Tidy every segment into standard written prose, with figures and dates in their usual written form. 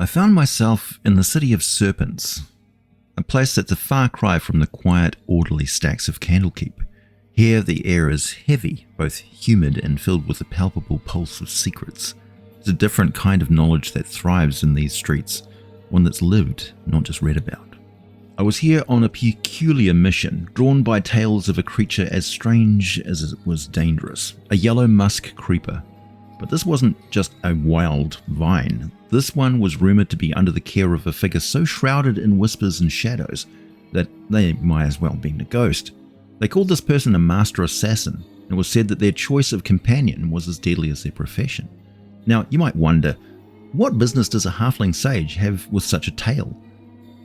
found myself in the City of Serpents, a place that's a far cry from the quiet, orderly stacks of Candlekeep. Here the air is heavy, both humid and filled with a palpable pulse of secrets. It's a different kind of knowledge that thrives in these streets, one that's lived, not just read about. I was here on a peculiar mission, drawn by tales of a creature as strange as it was dangerous, a Yellow Musk Creeper. But this wasn't just a wild vine. This one was rumoured to be under the care of a figure so shrouded in whispers and shadows that they might as well have been a ghost. They called this person a master assassin, and it was said that their choice of companion was as deadly as their profession. Now, you might wonder, what business does a halfling sage have with such a tale?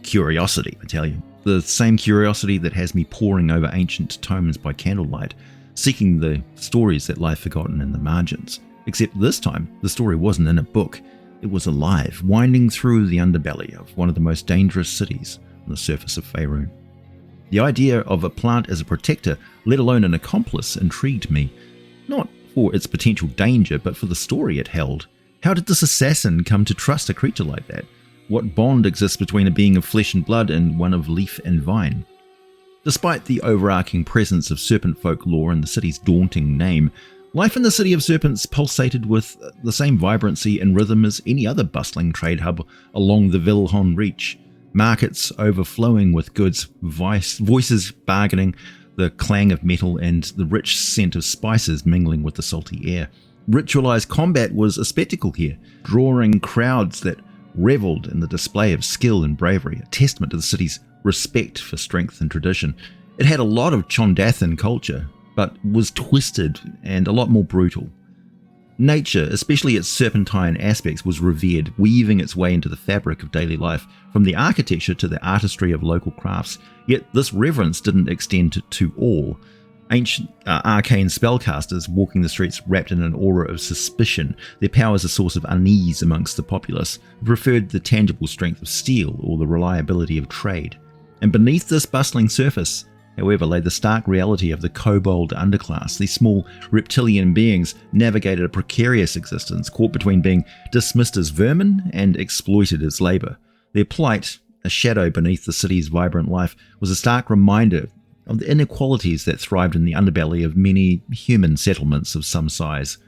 Curiosity, I tell you. The same curiosity that has me poring over ancient tomes by candlelight, seeking the stories that lie forgotten in the margins. Except this time, the story wasn't in a book. It was alive, winding through the underbelly of one of the most dangerous cities on the surface of Faerun. The idea of a plant as a protector, let alone an accomplice, intrigued me. Not for its potential danger, but for the story it held. How did this assassin come to trust a creature like that? What bond exists between a being of flesh and blood and one of leaf and vine? Despite the overarching presence of serpent folk lore and the city's daunting name, life in the City of Serpents pulsated with the same vibrancy and rhythm as any other bustling trade hub along the Vilhon Reach. Markets overflowing with goods, voices bargaining, the clang of metal and the rich scent of spices mingling with the salty air. Ritualized combat was a spectacle here, drawing crowds that revelled in the display of skill and bravery, a testament to the city's respect for strength and tradition. It had a lot of Chondathan culture, but was twisted and a lot more brutal. Nature, especially its serpentine aspects, was revered, weaving its way into the fabric of daily life, from the architecture to the artistry of local crafts. Yet this reverence didn't extend to all. Ancient arcane spellcasters walking the streets wrapped in an aura of suspicion, their powers a source of unease amongst the populace, preferred the tangible strength of steel or the reliability of trade. And beneath this bustling surface, however, lay the stark reality of the kobold underclass. These small reptilian beings navigated a precarious existence, caught between being dismissed as vermin and exploited as labour. Their plight, a shadow beneath the city's vibrant life, was a stark reminder of the inequalities that thrived in the underbelly of many human settlements of some size.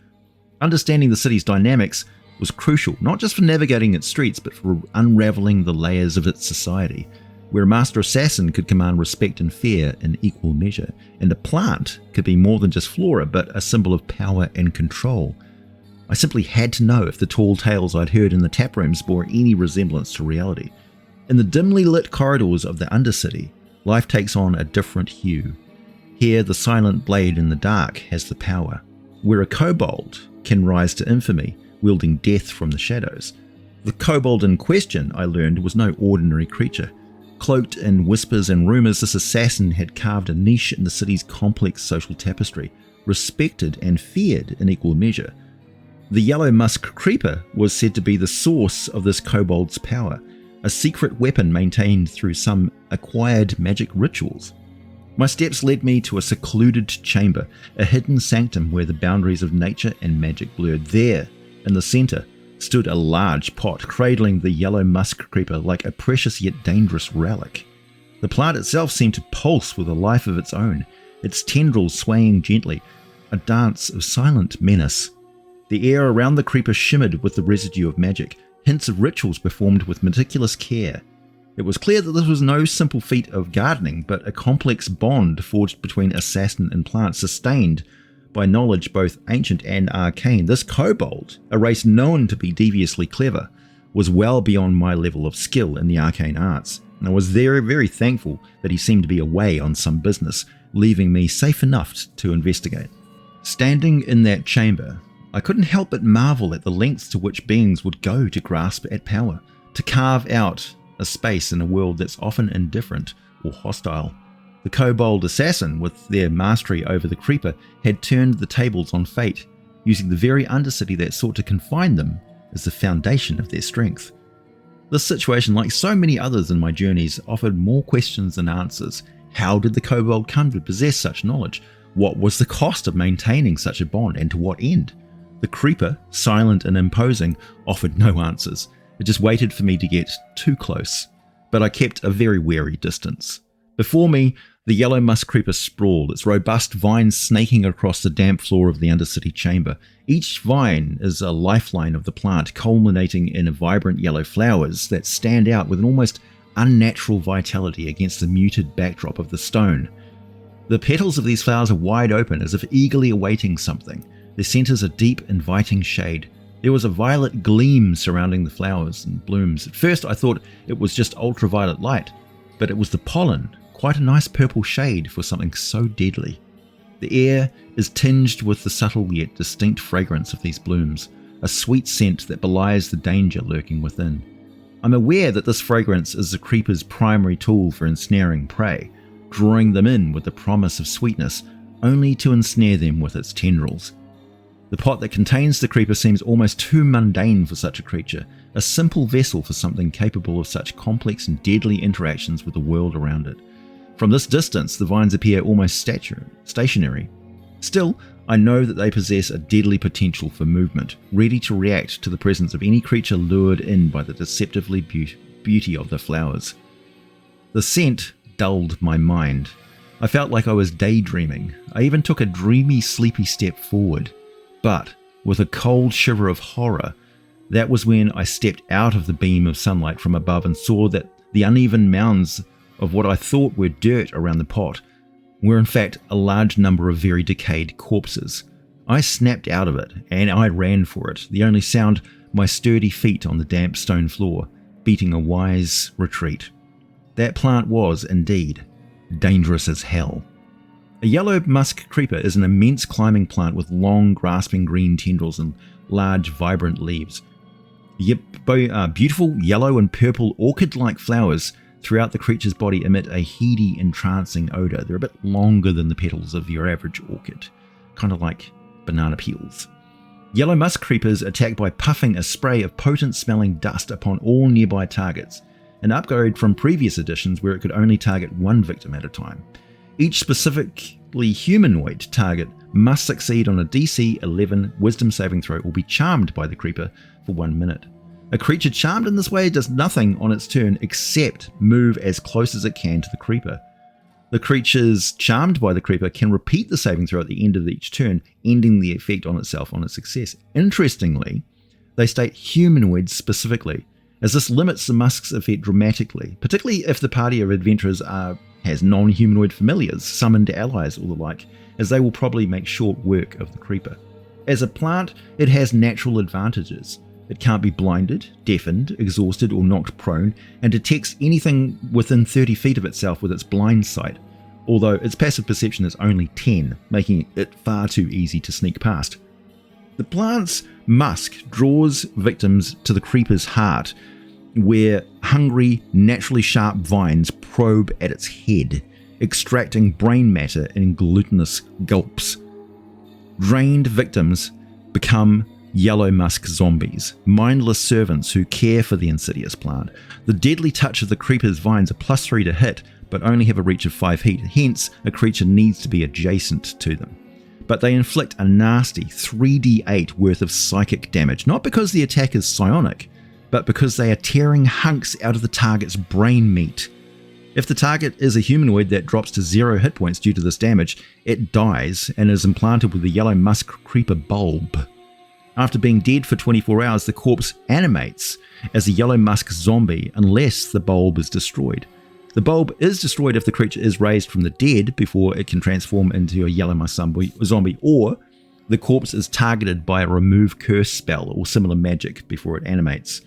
Understanding the city's dynamics was crucial, not just for navigating its streets, but for unravelling the layers of its society, where a master assassin could command respect and fear in equal measure, and a plant could be more than just flora, but a symbol of power and control. I simply had to know if the tall tales I'd heard in the taprooms bore any resemblance to reality. In the dimly lit corridors of the Undercity, life takes on a different hue. Here, the silent blade in the dark has the power, where a kobold can rise to infamy, wielding death from the shadows. The kobold in question, I learned, was no ordinary creature. Cloaked in whispers and rumours, this assassin had carved a niche in the city's complex social tapestry, respected and feared in equal measure. The Yellow Musk Creeper was said to be the source of this kobold's power, a secret weapon maintained through some acquired magic rituals. My steps led me to a secluded chamber, a hidden sanctum where the boundaries of nature and magic blurred. There, in the centre, stood a large pot cradling the Yellow Musk Creeper like a precious yet dangerous relic. The plant itself seemed to pulse with a life of its own, its tendrils swaying gently, a dance of silent menace. The air around the creeper shimmered with the residue of magic, hints of rituals performed with meticulous care. It was clear that this was no simple feat of gardening, but a complex bond forged between assassin and plant, sustained by knowledge both ancient and arcane. This kobold, a race known to be deviously clever, was well beyond my level of skill in the arcane arts, and I was very, very thankful that he seemed to be away on some business, leaving me safe enough to investigate. Standing in that chamber, I couldn't help but marvel at the lengths to which beings would go to grasp at power, to carve out a space in a world that's often indifferent or hostile. The kobold assassin, with their mastery over the creeper, had turned the tables on fate, using the very undercity that sought to confine them as the foundation of their strength. This situation, like so many others in my journeys, offered more questions than answers. How did the kobold come to possess such knowledge? What was the cost of maintaining such a bond, and to what end? The creeper, silent and imposing, offered no answers. It just waited for me to get too close, but I kept a very wary distance. Before me, the Yellow Musk Creeper sprawled, its robust vines snaking across the damp floor of the Undercity chamber. Each vine is a lifeline of the plant, culminating in vibrant yellow flowers that stand out with an almost unnatural vitality against the muted backdrop of the stone. The petals of these flowers are wide open, as if eagerly awaiting something. Their centers a deep, inviting shade. There was a violet gleam surrounding the flowers and blooms. At first I thought it was just ultraviolet light, but it was the pollen, quite a nice purple shade for something so deadly. The air is tinged with the subtle yet distinct fragrance of these blooms, a sweet scent that belies the danger lurking within. I'm aware that this fragrance is the creeper's primary tool for ensnaring prey, drawing them in with the promise of sweetness, only to ensnare them with its tendrils. The pot that contains the creeper seems almost too mundane for such a creature, a simple vessel for something capable of such complex and deadly interactions with the world around it. From this distance, the vines appear almost stationary. Still, I know that they possess a deadly potential for movement, ready to react to the presence of any creature lured in by the deceptively beauty of the flowers. The scent dulled my mind. I felt like I was daydreaming. I even took a dreamy, sleepy step forward. But, with a cold shiver of horror, that was when I stepped out of the beam of sunlight from above and saw that the uneven mounds of what I thought were dirt around the pot were in fact a large number of very decayed corpses. I snapped out of it, and I ran for it, the only sound my sturdy feet on the damp stone floor, beating a wise retreat. That plant was, indeed, dangerous as hell. A Yellow Musk Creeper is an immense climbing plant with long, grasping green tendrils and large, vibrant leaves. Beautiful yellow and purple orchid-like flowers throughout the creature's body emit a heady, entrancing odour. They're a bit longer than the petals of your average orchid, kind of like banana peels. Yellow Musk Creepers attack by puffing a spray of potent-smelling dust upon all nearby targets, an upgrade from previous editions where it could only target one victim at a time. Each specifically humanoid target must succeed on a DC 11 wisdom saving throw or be charmed by the creeper for 1 minute. A creature charmed in this way does nothing on its turn except move as close as it can to the creeper. The creatures charmed by the creeper can repeat the saving throw at the end of each turn, ending the effect on itself on its success. Interestingly, they state humanoids specifically, as this limits the Musk's effect dramatically, particularly if the party of adventurers has non-humanoid familiars, summoned allies or the like, as they will probably make short work of the creeper. As a plant, it has natural advantages. It can't be blinded, deafened, exhausted or knocked prone, and detects anything within 30 feet of itself with its blind sight, although its passive perception is only 10, making it far too easy to sneak past. The plant's musk draws victims to the creeper's heart, where hungry, naturally sharp vines probe at its head, extracting brain matter in glutinous gulps. Drained victims become yellow musk zombies, mindless servants who care for the insidious plant. The deadly touch of the creeper's vines are +3 to hit, but only have a reach of 5 feet, hence a creature needs to be adjacent to them. But they inflict a nasty 3d8 worth of psychic damage, not because the attack is psionic, but because they are tearing hunks out of the target's brain meat. If the target is a humanoid that drops to 0 hit points due to this damage, it dies and is implanted with the Yellow Musk Creeper bulb. After being dead for 24 hours, the corpse animates as a yellow musk zombie unless the bulb is destroyed. The bulb is destroyed if the creature is raised from the dead before it can transform into a yellow musk zombie, or the corpse is targeted by a remove curse spell or similar magic before it animates.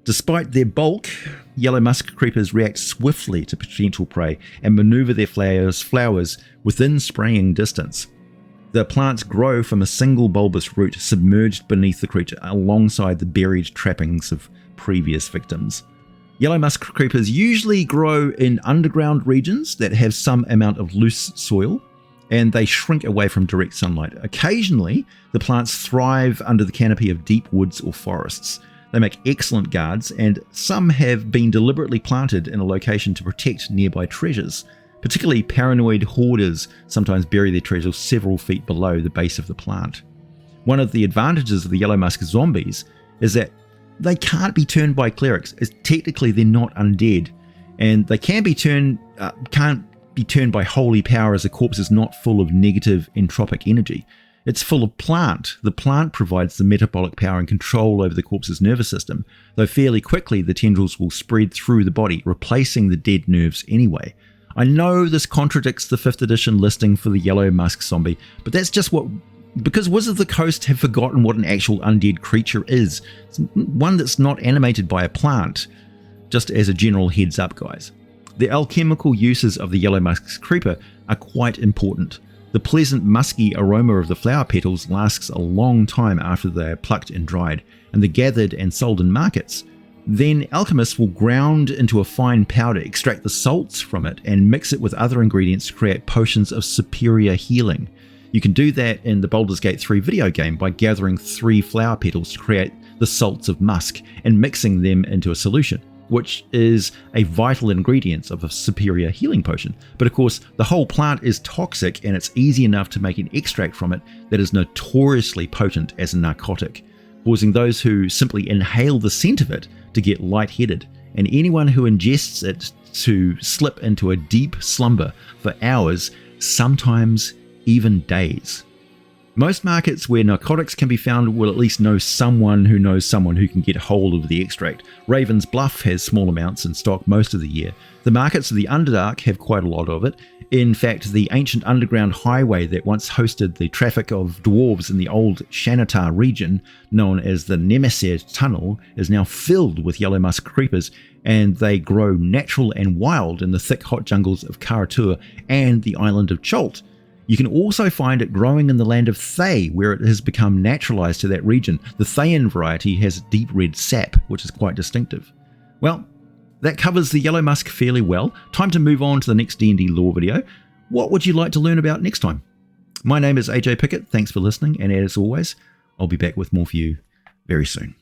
Despite their bulk, yellow musk creepers react swiftly to potential prey and maneuver their flowers within spraying distance. The plants grow from a single bulbous root submerged beneath the creature alongside the buried trappings of previous victims. Yellow musk creepers usually grow in underground regions that have some amount of loose soil, and they shrink away from direct sunlight. Occasionally, the plants thrive under the canopy of deep woods or forests. They make excellent guards, and some have been deliberately planted in a location to protect nearby treasures. Particularly paranoid hoarders sometimes bury their treasures several feet below the base of the plant. One of the advantages of the yellow musk zombies is that they can't be turned by clerics, as technically they're not undead, and they can't be turned by holy power, as a corpse is not full of negative entropic energy. It's full of plant. The plant provides the metabolic power and control over the corpse's nervous system, though fairly quickly the tendrils will spread through the body, replacing the dead nerves anyway. I know this contradicts the 5th edition listing for the Yellow Musk zombie, but that's just because Wizards of the Coast have forgotten what an actual undead creature is. It's one that's not animated by a plant. Just as a general heads up, guys. The alchemical uses of the Yellow Musk Creeper are quite important. The pleasant musky aroma of the flower petals lasts a long time after they are plucked and dried, and they're gathered and sold in markets. Then alchemists will ground into a fine powder, extract the salts from it, and mix it with other ingredients to create potions of superior healing. You can do that in the Baldur's Gate 3 video game by gathering 3 flower petals to create the salts of musk and mixing them into a solution, which is a vital ingredient of a superior healing potion. But of course, the whole plant is toxic, and it's easy enough to make an extract from it that is notoriously potent as a narcotic, causing those who simply inhale the scent of it to get lightheaded, and anyone who ingests it to slip into a deep slumber for hours, sometimes even days. Most markets where narcotics can be found will at least know someone who can get hold of the extract. Raven's Bluff has small amounts in stock most of the year. The markets of the Underdark have quite a lot of it. In fact, the ancient underground highway that once hosted the traffic of dwarves in the old Shanatar region, known as the Nemesis Tunnel, is now filled with Yellow Musk Creepers, and they grow natural and wild in the thick hot jungles of Karatur and the island of Cholt. You can also find it growing in the land of Thay, where it has become naturalized to that region. The Thayan variety has deep red sap, which is quite distinctive. Well, that covers the Yellow Musk fairly well. Time to move on to the next D&D lore video. What would you like to learn about next time? My name is AJ Pickett. Thanks for listening, and as always, I'll be back with more for you very soon.